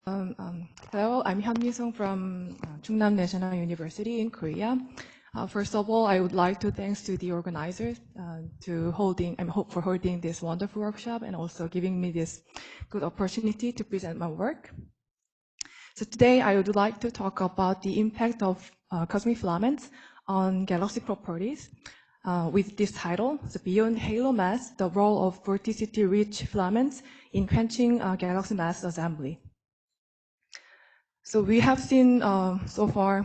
Hello, I'm Hyunmi Song from Chungnam National University in Korea. First of all, I would like to thanks to the organizers for holding this wonderful workshop and also giving me this good opportunity to present my work. So today I would like to talk about the impact of cosmic filaments on galaxy properties with this title, so Beyond Halo Mass, the Role of Vorticity-Rich Filaments in Quenching Galaxy Mass Assembly. So we have seen so far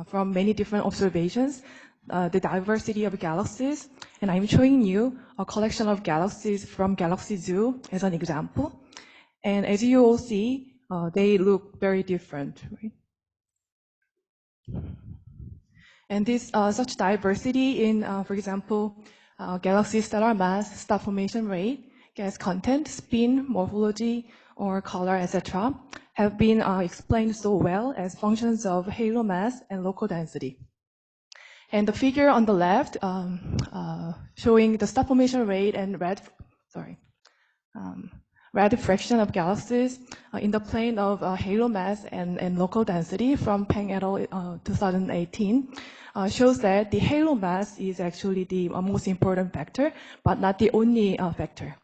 from many different observations the diversity of galaxies, and I'm showing you a collection of galaxies from Galaxy Zoo as an example. And as you all see, they look very different, right? And this such diversity in, for example, galaxy stellar mass, star formation rate, gas content, spin, morphology, or color, etc., have been explained so well as functions of halo mass and local density. And the figure on the left showing the star formation rate and red diffraction of galaxies in the plane of halo mass and local density from Peng et al. 2018 shows that the halo mass is actually the most important factor, but not the only factor.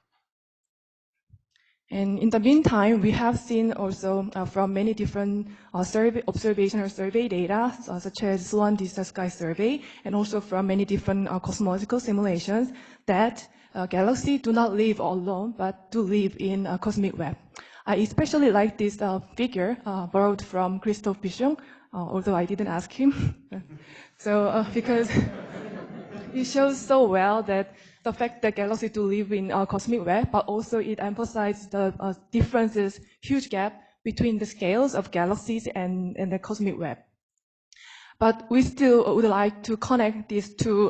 And in the meantime, we have seen also from many different observational survey data, such as Swan Distant Sky Survey, and also from many different cosmological simulations, that galaxies do not live alone, but do live in a cosmic web. I especially like this figure borrowed from Christophe Pichon, although I didn't ask him. So because it shows so well that the fact that galaxies do live in a cosmic web, but also it emphasizes the differences, huge gap between the scales of galaxies and the cosmic web. But we still would like to connect these two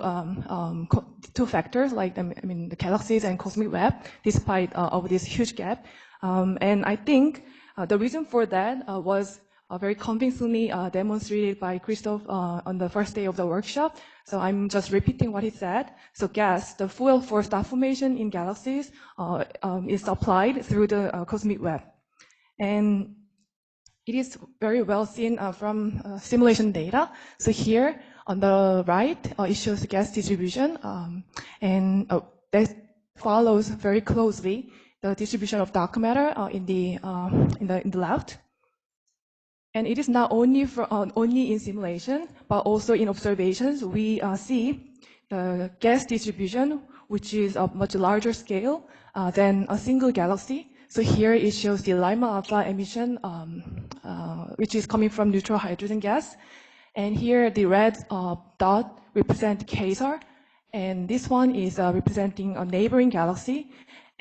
factors, like the galaxies and cosmic web, despite of this huge gap. And I think the reason for that was very convincingly demonstrated by Christophe on the first day of the workshop. So I'm just repeating what he said. So gas, the fuel for star formation in galaxies, is supplied through the cosmic web. And it is very well seen from simulation data. So here on the right, it shows the gas distribution, and that follows very closely the distribution of dark matter in the left. And it is not only only in simulation, but also in observations, we see the gas distribution, which is a much larger scale than a single galaxy. So here it shows the Lima alpha emission, which is coming from neutral hydrogen gas. And here the red dot represents quasar, and this one is representing a neighboring galaxy.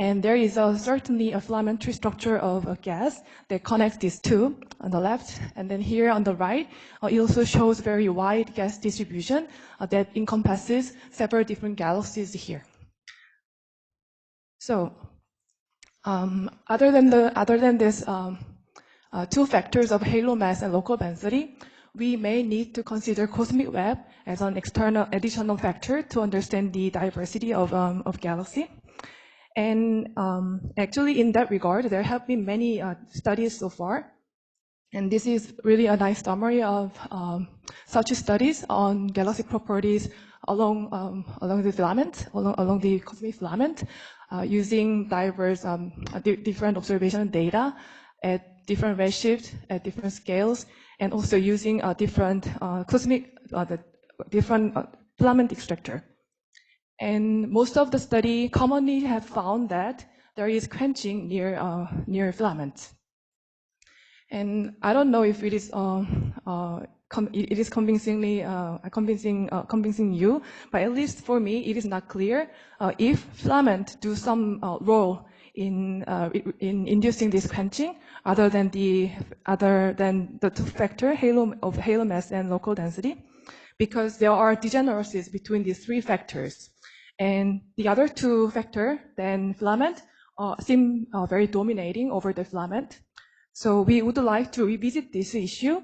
And there is certainly a filamentary structure of a gas that connects these two on the left. And then here on the right, it also shows very wide gas distribution that encompasses several different galaxies here. So other than these two factors of halo mass and local density, we may need to consider cosmic web as an external additional factor to understand the diversity of galaxy. And actually, in that regard, there have been many studies so far. And this is really a nice summary of such studies on galaxy properties along the filament, along the cosmic filament, using diverse different observation data at different redshift, at different scales, and also using different different filament extractor. And most of the study commonly have found that there is quenching near filaments. And I don't know if it is convincing you, but at least for me, it is not clear if filament do some role in inducing this quenching, other than the two factor halo mass and local density, because there are degeneracies between these three factors. And the other two factors, then filament, seem very dominating over the filament. So we would like to revisit this issue,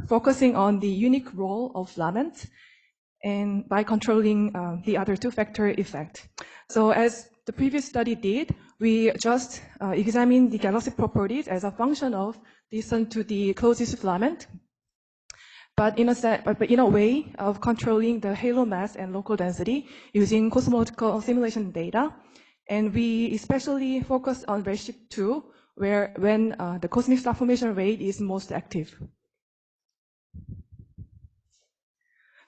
focusing on the unique role of filaments and by controlling the other two factor effect. So as the previous study did, we just examined the galactic properties as a function of distance to the closest filament, but in a way of controlling the halo mass and local density using cosmological simulation data. And we especially focused on redshift 2, when the cosmic star formation rate is most active.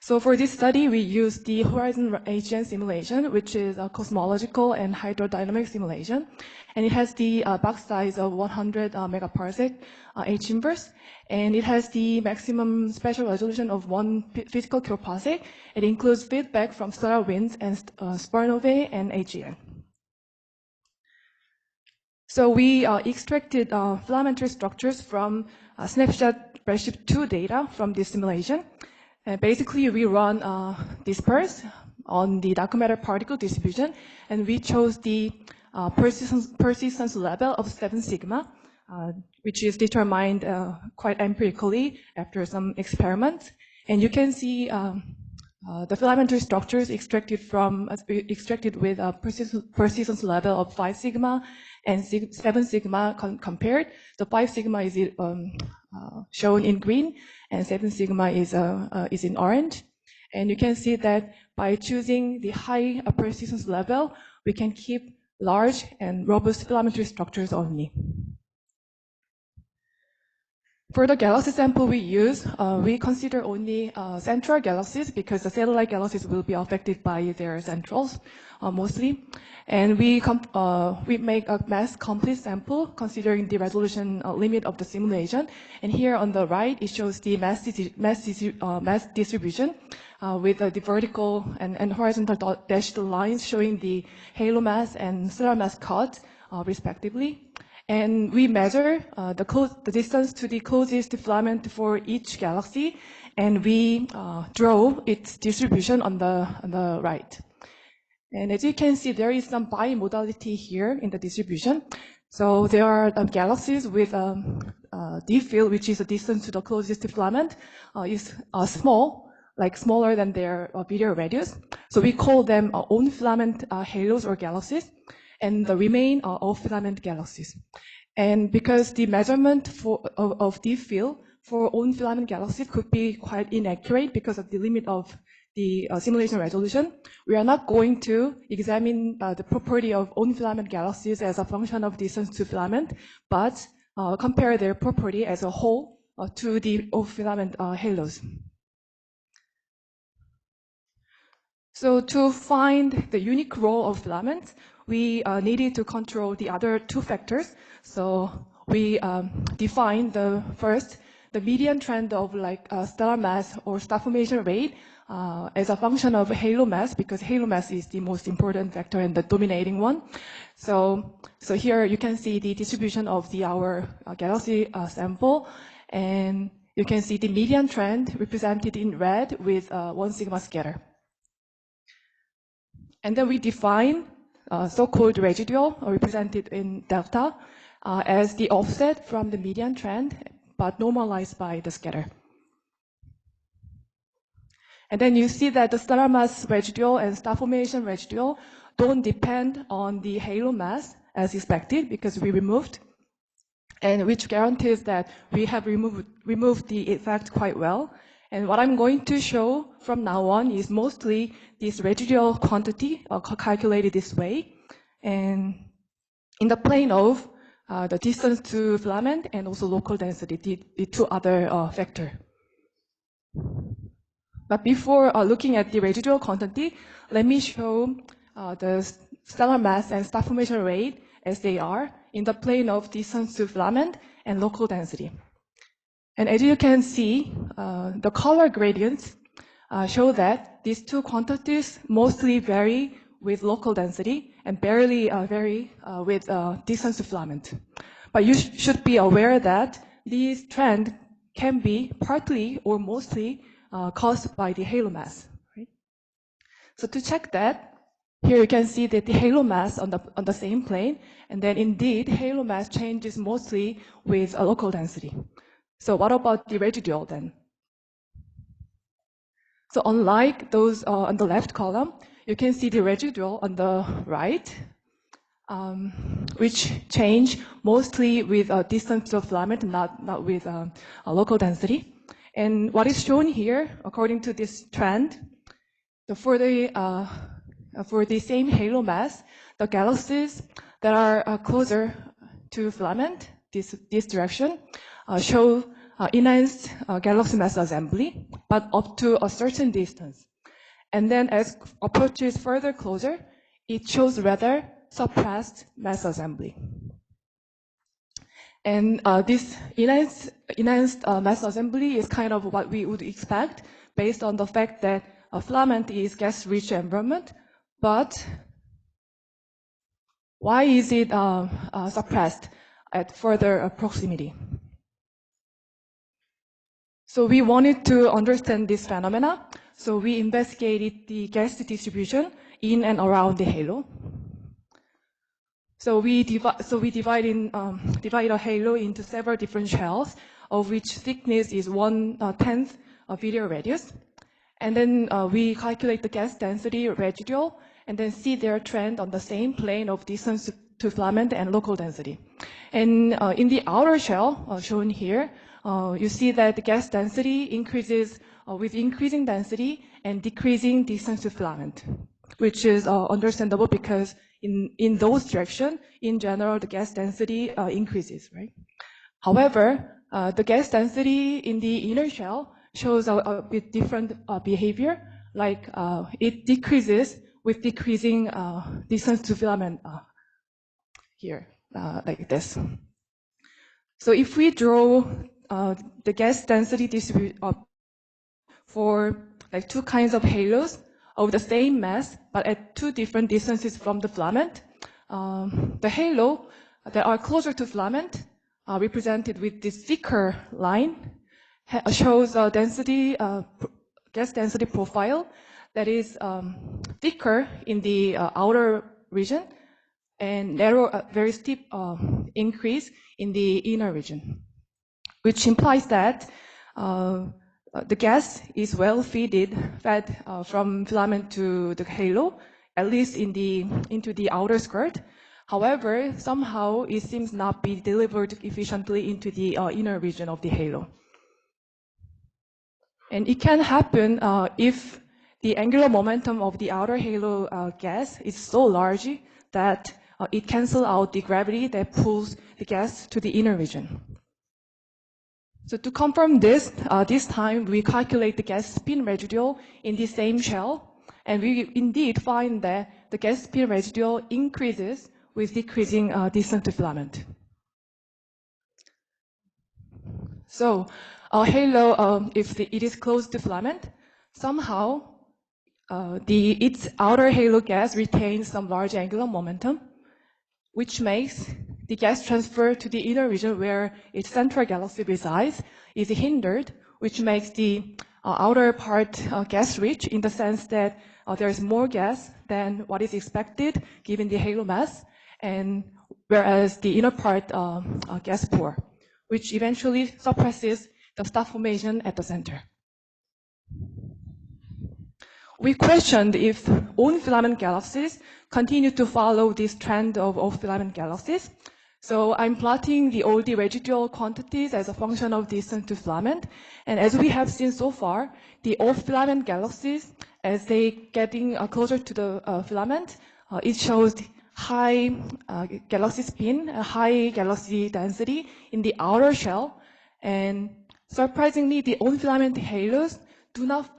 So for this study, we used the Horizon HN simulation, which is a cosmological and hydrodynamic simulation. And it has the box size of 100 megaparsec H inverse. And it has the maximum spatial resolution of 1 physical kiloparsec. It includes feedback from stellar winds and supernovae and AGN. So we extracted filamentary structures from snapshot redshift 2 data from this simulation. And basically, we run disperse on the dark matter particle distribution, and we chose the persistence level of 7 sigma, which is determined quite empirically after some experiments. And you can see the filamentary structures extracted with a persistence level of 5 sigma and 7 sigma compared. The 5 sigma is shown in green, and 7 sigma is in orange. And you can see that by choosing the high persistence level, we can keep large and robust filamentary structures only. For the galaxy sample we use, we consider only central galaxies because the satellite galaxies will be affected by their centrals mostly. And we make a mass complete sample considering the resolution limit of the simulation. And here on the right, it shows the mass distribution with the vertical and horizontal dashed lines showing the halo mass and stellar mass cut respectively. And we measure the distance to the closest filament for each galaxy, and we draw its distribution on the right. And as you can see, there is some bimodality here in the distribution. So there are galaxies with deep field, which is the distance to the closest filament, is small, like smaller than their virial radius. So we call them on filament halos or galaxies, and the remain are off filament galaxies. And because the measurement of deep field for on filament galaxies could be quite inaccurate because of the limit of the simulation resolution, we are not going to examine the property of on filament galaxies as a function of distance to filament, but compare their property as a whole to the off filament halos. So to find the unique role of filaments, we needed to control the other two factors. So we defined the median trend of stellar mass or star formation rate as a function of halo mass, because halo mass is the most important factor and the dominating one. So here you can see the distribution of our galaxy sample, and you can see the median trend represented in red with 1 sigma scatter. And then we define so-called residual, represented in delta, as the offset from the median trend, but normalized by the scatter. And then you see that the stellar mass residual and star formation residual don't depend on the halo mass as expected, because we removed, and which guarantees that we have removed the effect quite well. And what I'm going to show from now on is mostly this residual quantity calculated this way, and in the plane of the distance to filament and also local density, the two other factors. But before looking at the residual quantity, let me show the stellar mass and star formation rate as they are in the plane of distance to filament and local density. And as you can see, the color gradients show that these two quantities mostly vary with local density and barely vary with distance to filament. But you should be aware that these trends can be partly or mostly caused by the halo mass. Right? So to check that, here you can see that the halo mass on the same plane, and then indeed halo mass changes mostly with a local density. So what about the residual then? So unlike those on the left column, you can see the residual on the right. which change mostly with distance to the filament, not with a local density. And what is shown here, according to this trend, for the same halo mass, the galaxies that are closer to filament, this direction, show enhanced galaxy mass assembly, but up to a certain distance. And then as approaches further closer, it shows rather suppressed mass assembly. And this enhanced mass assembly is kind of what we would expect based on the fact that a filament is gas-rich environment, but why is it suppressed at further proximity? So we wanted to understand this phenomena, so we investigated the gas distribution in and around the halo. So we divide a halo into several different shells, of which thickness is 1/10 of virial radius. And then we calculate the gas density residual, and then see their trend on the same plane of distance to filament and local density. And in the outer shell, shown here, you see that the gas density increases with increasing density and decreasing distance to filament, which is understandable because in those directions, in general, the gas density increases, right? However, the gas density in the inner shell shows a bit different behavior, like it decreases with decreasing distance to filament here, like this. So if we draw the gas density distribution for like two kinds of halos of the same mass, but at two different distances from the filament, the halo that are closer to filament, represented with this thicker line, shows a density, gas density profile that is thicker in the outer region and narrow, very steep increase in the inner region, which implies that the gas is well fed from filament to the halo, at least into the outer skirt. However, somehow it seems not be delivered efficiently into the inner region of the halo. And it can happen if the angular momentum of the outer halo gas is so large that it cancels out the gravity that pulls the gas to the inner region. So to confirm this, this time we calculate the gas spin residual in the same shell, and we indeed find that the gas spin residual increases with decreasing distance to filament. So a halo, if it is close to filament, somehow its outer halo gas retains some large angular momentum, which makes the gas transfer to the inner region where its central galaxy resides is hindered, which makes the outer part gas-rich in the sense that there is more gas than what is expected given the halo mass, and whereas the inner part gas-poor, which eventually suppresses the star formation at the center. We questioned if on-filament galaxies continue to follow this trend of off-filament galaxies. So I'm plotting all the residual quantities as a function of distance to filament. And as we have seen so far, the off-filament galaxies, as they getting closer to the filament, it shows high galaxy spin, high galaxy density in the outer shell. And surprisingly, the on-filament halos do not,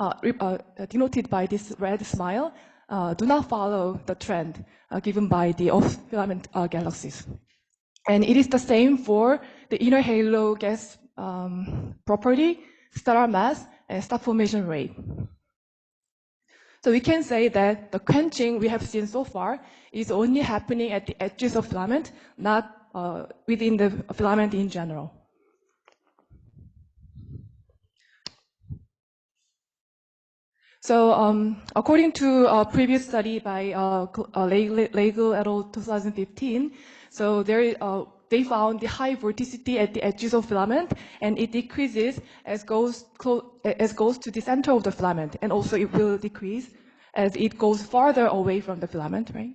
denoted by this red smile, do not follow the trend given by the off-filament galaxies. And it is the same for the inner halo gas property, stellar mass, and star formation rate. So we can say that the quenching we have seen so far is only happening at the edges of filament, not within the filament in general. So according to a previous study by Legel et al. 2015, so they found the high vorticity at the edges of filament, and it decreases as goes to the center of the filament, and also it will decrease as it goes farther away from the filament, right?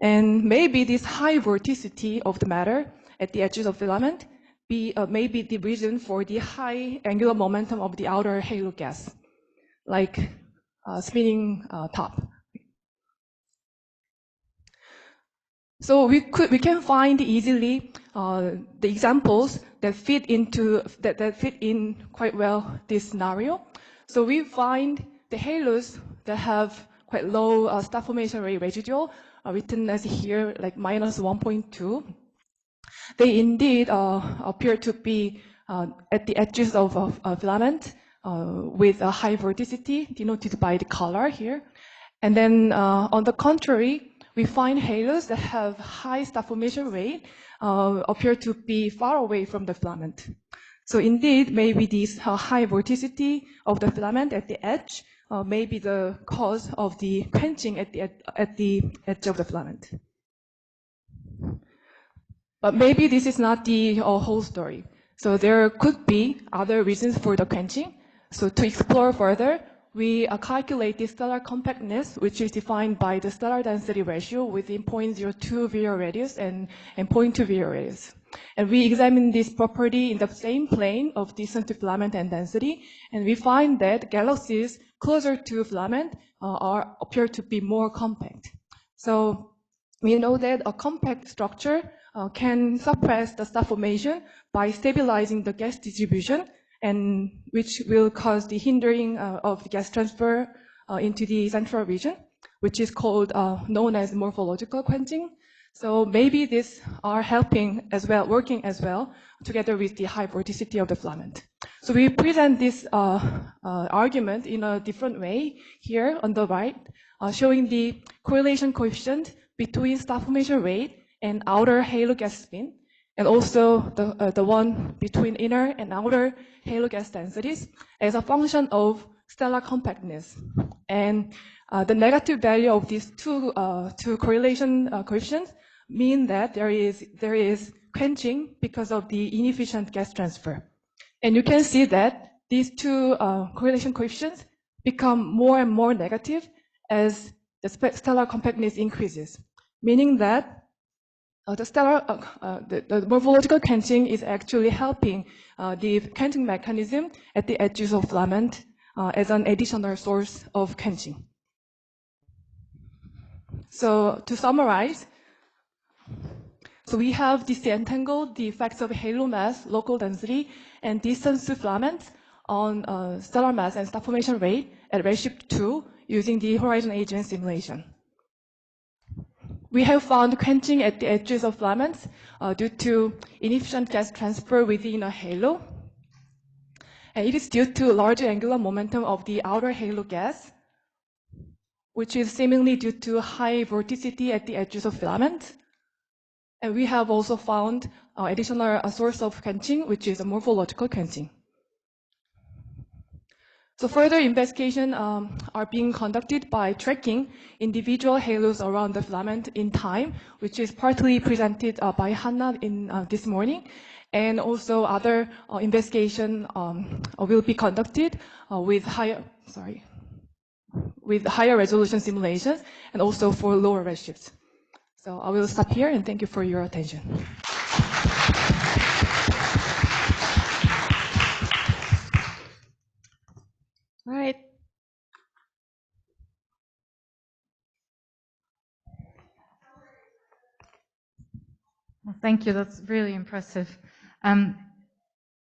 And maybe this high vorticity of the matter at the edges of filament may be the reason for the high angular momentum of the outer halo gas, like spinning top. So we can find easily the examples that fit in quite well this scenario. So we find the halos that have quite low star formation rate residual, written as here like minus 1.2. They indeed appear to be at the edges of a filament with a high vorticity, denoted by the color here. And then on the contrary, we find halos that have high star formation rate appear to be far away from the filament. So indeed, maybe this high vorticity of the filament at the edge may be the cause of the quenching at the edge of the filament. But maybe this is not the whole story. So there could be other reasons for the quenching. So to explore further, we calculate the stellar compactness, which is defined by the stellar density ratio within 0.02 virial radius and 0.2 virial radius. And we examine this property in the same plane of distance to filament and density, and we find that galaxies closer to filament appear to be more compact. So we know that a compact structure can suppress the star formation by stabilizing the gas distribution, and which will cause the hindering of the gas transfer into the central region, which is called known as morphological quenching. So maybe these are helping as well, working as well, together with the high vorticity of the filament. So we present this argument in a different way here on the right, showing the correlation coefficient between star formation rate and outer halo gas spin, and also the one between inner and outer halo gas densities as a function of stellar compactness. And the negative value of these two correlation coefficients mean that there is quenching because of the inefficient gas transfer. And you can see that these two correlation coefficients become more and more negative as the stellar compactness increases, meaning that the morphological quenching is actually helping the quenching mechanism at the edges of filament as an additional source of quenching. So to summarize, so we have disentangled the effects of halo mass, local density, and distance to filaments on stellar mass and star formation rate at redshift 2 using the horizon agent simulation. We have found quenching at the edges of filaments due to inefficient gas transfer within a halo. And it is due to large angular momentum of the outer halo gas, which is seemingly due to high vorticity at the edges of filaments. And we have also found additional source of quenching, which is a morphological quenching. So further investigation are being conducted by tracking individual halos around the filament in time, which is partly presented by Hanna this morning. And also other investigation will be conducted with higher resolution simulations and also for lower redshifts. So I will stop here and thank you for your attention. All right. Well, thank you. That's really impressive. I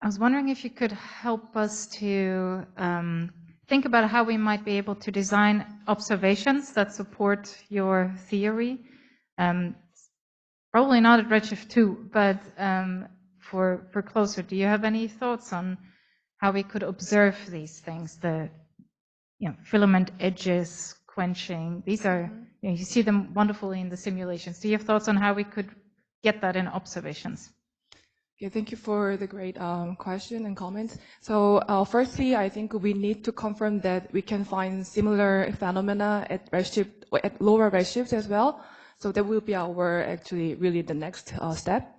was wondering if you could help us to think about how we might be able to design observations that support your theory. Probably not at redshift 2, but for closer. Do you have any thoughts on how we could observe these things, the filament edges, quenching? These are, you see them wonderfully in the simulations. Do you have thoughts on how we could get that in observations? Okay, thank you for the great question and comments. So firstly, I think we need to confirm that we can find similar phenomena at lower redshifts as well. So that will be our actually really the next step.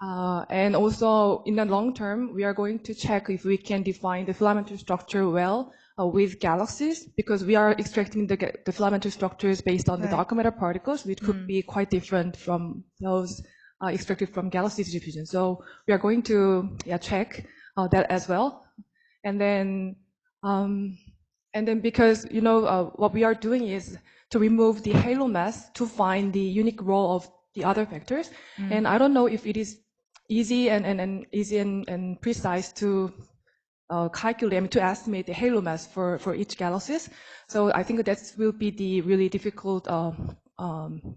And also in the long term, we are going to check if we can define the filament structure well with galaxies, because we are extracting the filament structures based on the dark matter particles, which could be quite different from those extracted from galaxy diffusion. So we are going to check that as well. And then because, what we are doing is to remove the halo mass to find the unique role of the other vectors. And I don't know if it is easy and precise to calculate, to estimate the halo mass for each galaxies. So I think that will be the really difficult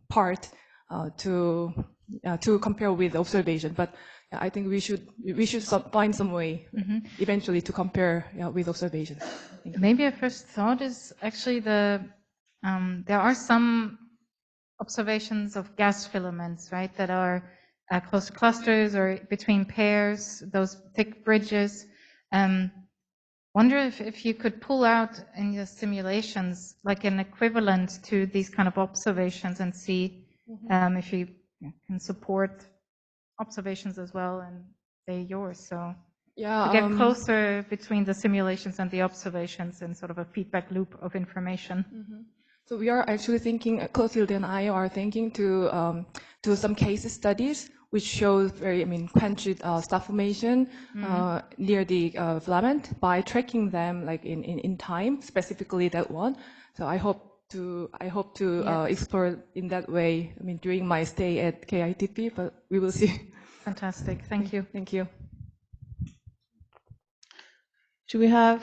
part to compare with observation. But I think we should find some way eventually to compare with observations. Maybe a first thought is actually there are some observations of gas filaments, right, that are close to clusters or between pairs, those thick bridges. Wonder if you could pull out in your simulations like an equivalent to these kind of observations and see if you can support observations as well and say yours. So to get closer between the simulations and the observations in sort of a feedback loop of information. So we are actually thinking, Clotilde and I are thinking to do some case studies which shows quenched star formation near the filament by tracking them like in time, specifically that one. So I hope to explore in that way. During my stay at KITP, but we will see. Fantastic, thank you. Thank you. Do we have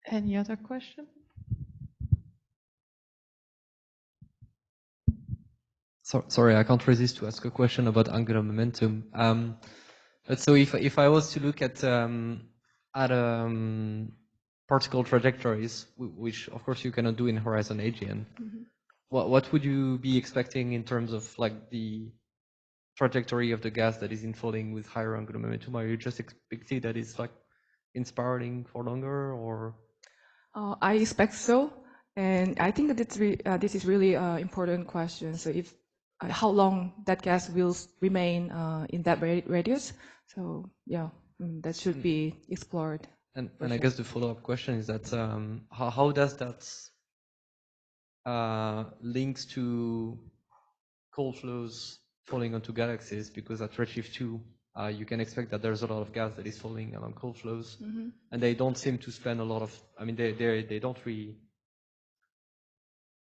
any other question? Sorry, I can't resist to ask a question about angular momentum. But so if I was to look at particle trajectories, which of course you cannot do in horizon AGN, what would you be expecting in terms of like the trajectory of the gas that is infloating with higher angular momentum? Are you just expecting that it's like inspiraling for longer, or? I expect so, and I think that this is really an important question. So if how long that gas will remain in that radius. So yeah, that should be explored. And I guess the follow-up question is that how does that links to cold flows falling onto galaxies? Because at redshift 2, you can expect that there's a lot of gas that is falling along cold flows, and they don't seem to spend a lot of. They don't really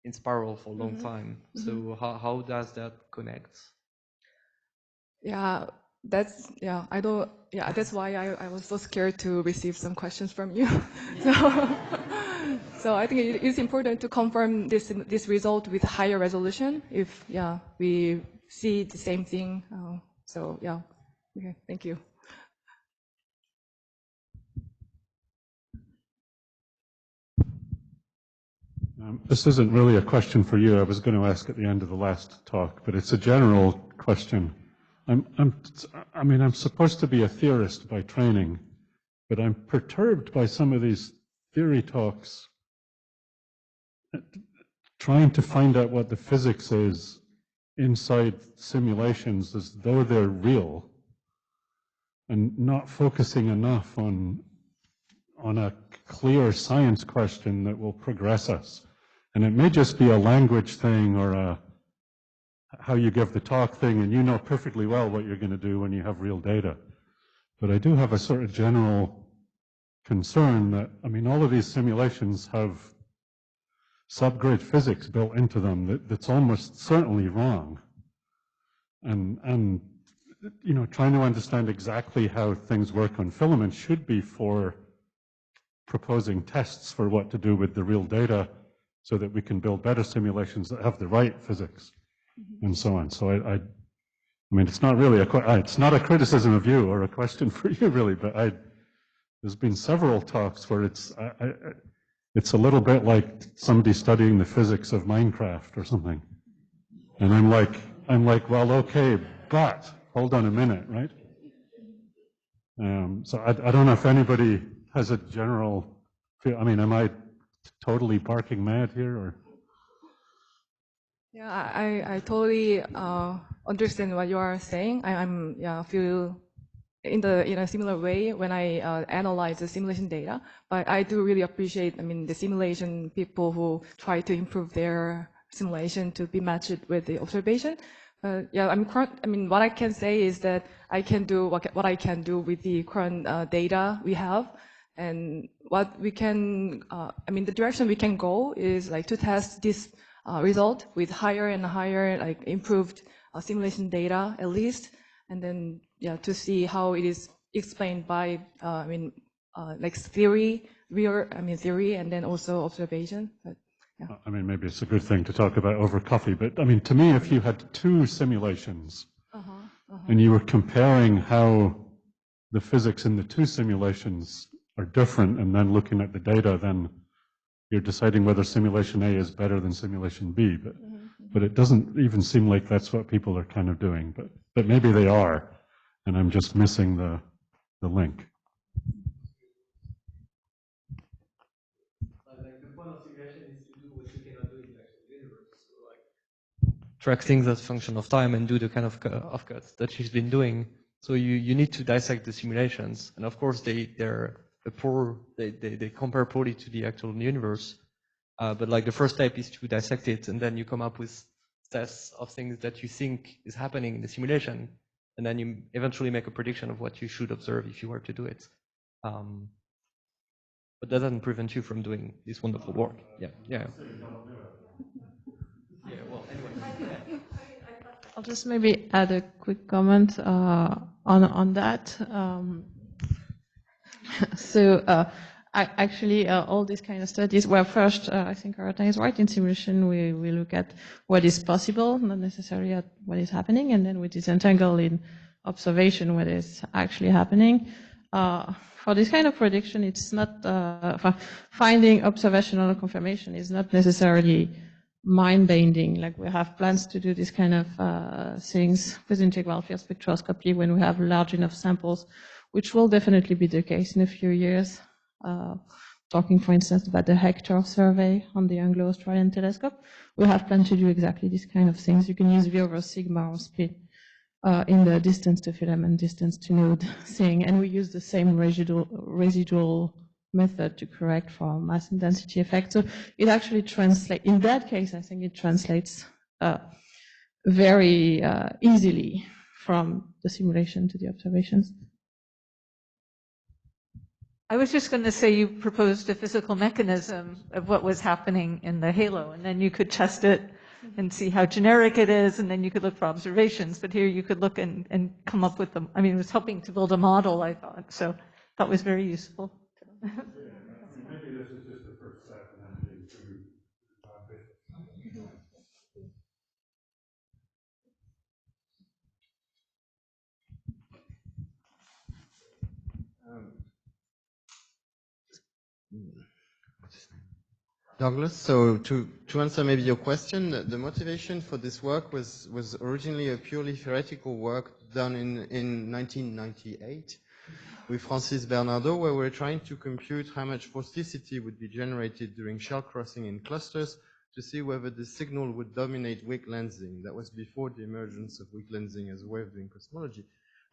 in spiral for a long time. So how does that connect? That's why I was so scared to receive some questions from you. So I think it is important to confirm this result with higher resolution if we see the same thing. Okay, thank you. This isn't really a question for you. I was going to ask at the end of the last talk, but it's a general question. I'm supposed to be a theorist by training, but I'm perturbed by some of these theory talks, trying to find out what the physics is inside simulations as though they're real, and not focusing enough on a clear science question that will progress us. And it may just be a language thing or a how you give the talk thing, and you know perfectly well what you're going to do when you have real data. But I do have a sort of general concern that, all of these simulations have subgrid physics built into them that's almost certainly wrong. And trying to understand exactly how things work on filaments should be for proposing tests for what to do with the real data so that we can build better simulations that have the right physics and so on. So it's not really it's not a criticism of you or a question for you really, but there's been several talks where it's a little bit like somebody studying the physics of Minecraft or something. And I'm like, well, okay, but hold on a minute, right? So I don't know if anybody has a general feel. Am I totally barking mad here, or? Yeah, I totally understand what you are saying. I feel in a similar way when I analyze the simulation data. But I do really appreciate, the simulation people who try to improve their simulation to be matched with the observation. Yeah, what I can say is that I can do what I can do with the current data we have, and what we can, the direction we can go is like to test this result with higher and higher, like improved simulation data at least, and then to see how it is explained by like theory, theory, and then also observation. But, yeah. Maybe it's a good thing to talk about over coffee, but to me, if you had two simulations and you were comparing how the physics in the two simulations are different and then looking at the data, then you're deciding whether simulation A is better than simulation B. But it doesn't even seem like that's what people are kind of doing. But maybe they are, and I'm just missing the link. Track things as a function of time and do the kind of offcuts that she's been doing. So you need to dissect the simulations, and of course they compare poorly to the actual universe. But like the first step is to dissect it, and then you come up with tests of things that you think is happening in the simulation, and then you eventually make a prediction of what you should observe if you were to do it. But that doesn't prevent you from doing this wonderful work. Yeah. Well, anyway. I'll just maybe add a quick comment on that. Actually, all these kind of studies, well, first, I think Arata is right. In simulation, we look at what is possible, not necessarily at what is happening, and then we disentangle in observation what is actually happening. For this kind of prediction, it's not, finding observational confirmation is not necessarily mind-bending. Like we have plans to do this kind of things with integral field spectroscopy when we have large enough samples, which will definitely be the case in a few years. Talking, for instance, about the Hector survey on the Anglo-Australian telescope, we have planned to do exactly this kind of things. You can use V over sigma or spin in the distance to filament, distance to node thing, and we use the same residual method to correct for mass and density effect. So it actually translates, in that case, I think it translates very easily from the simulation to the observations. I was just going to say you proposed a physical mechanism of what was happening in the halo, and then you could test it and see how generic it is, and then you could look for observations. But here you could look and come up with them. It was helping to build a model, I thought. So that was very useful. Maybe this is just the first step in anything too ambitious. Douglas, so to answer maybe your question, the motivation for this work was originally a purely theoretical work done in 1998 with Francis Bernardo, where we're trying to compute how much vorticity would be generated during shell crossing in clusters to see whether the signal would dominate weak lensing. That was before the emergence of weak lensing as a way of doing cosmology.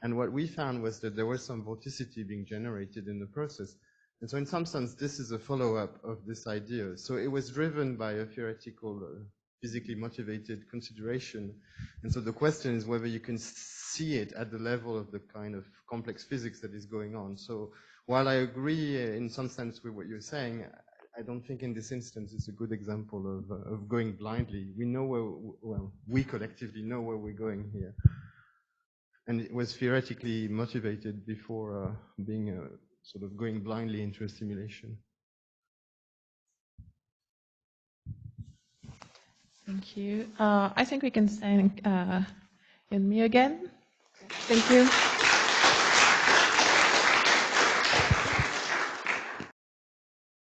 And what we found was that there was some vorticity being generated in the process. And so in some sense, this is a follow-up of this idea. So it was driven by a theoretical, physically motivated consideration. And so the question is whether you can see it at the level of the kind of complex physics that is going on. So while I agree in some sense with what you're saying, I don't think in this instance it's a good example of going blindly. We know we collectively know where we're going here. And it was theoretically motivated before being sort of going blindly into a simulation. Thank you. I think we can thank Hyunmi again. Thank you.